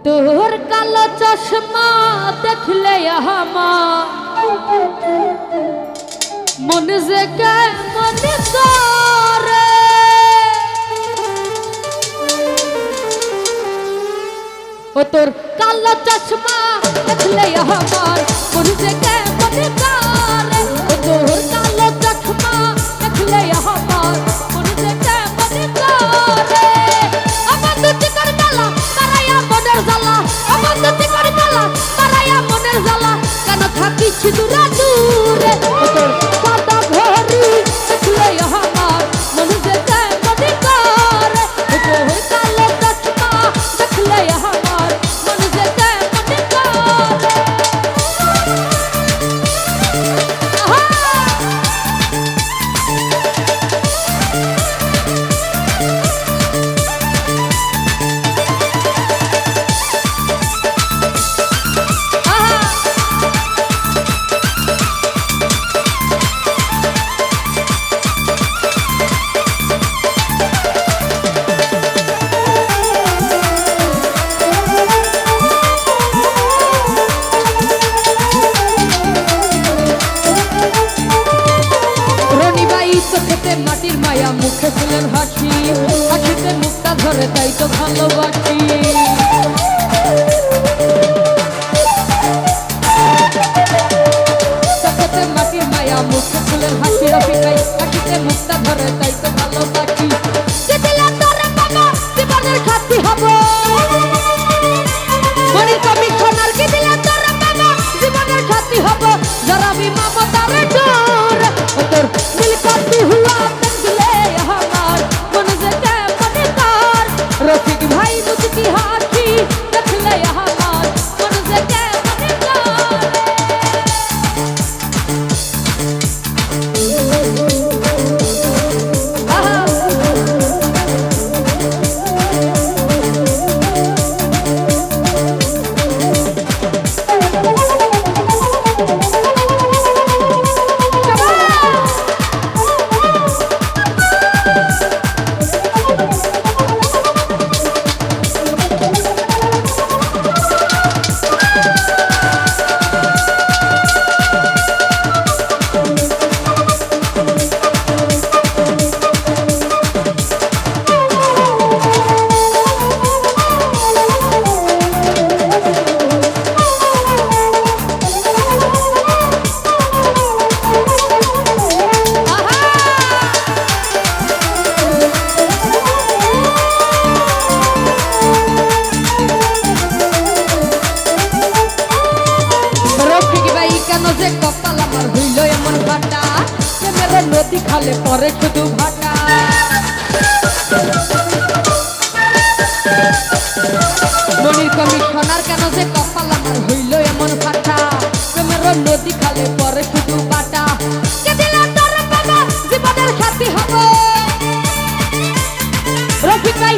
তোর কালো চশমা দেখলে আমার মন যে কেমন করে ও তোর কালো চশমা দেখলে আমার মন যে কেমন করে ও তোর কালো চশমা দেখলে আমার মন যে কেমন করে আমার দুটি কর কালা তারাইয়া মনের জ্বালা আমার দুটি কর কালা তারাইয়া মনের জ্বালা কেন থাকিস দূরে দূরে ও তোর সাদা ঘড়ি দেখলে আমার মন যে কেমন করে ও তোর কালো চশমা দেখলে আমার মন যে কেমন করে মাটির মায়া মুখে ফুলের হাসি হাসিতে মুখটা ধরে তাই তো ভালোবাসি চোখেতে মাটির মায়া মুখে ফুলের হাসি রফিকাই হাসিতে মুখটা ধরে তাই তো ভালোবাসি জীবনের সাথী হব মনির কমিশনার কি দিলে তোর বাবা জীবনের সাথী হব জরাবি মমতার ডোর ও তোর নীলকান্তি হুয়া রফিক ভাই মুচকি হাসি দেখলে আমার মন যে কেমন নদী খালে পরে শুধু ভাটা মনির কমিশনার কেন যে কপাল আমার হইল এমন ফাটা প্রেমের নদী খালে পরে শুধু বাটা কে দিল তোর বাবা জীবনের সাথী হব রফিক ভাই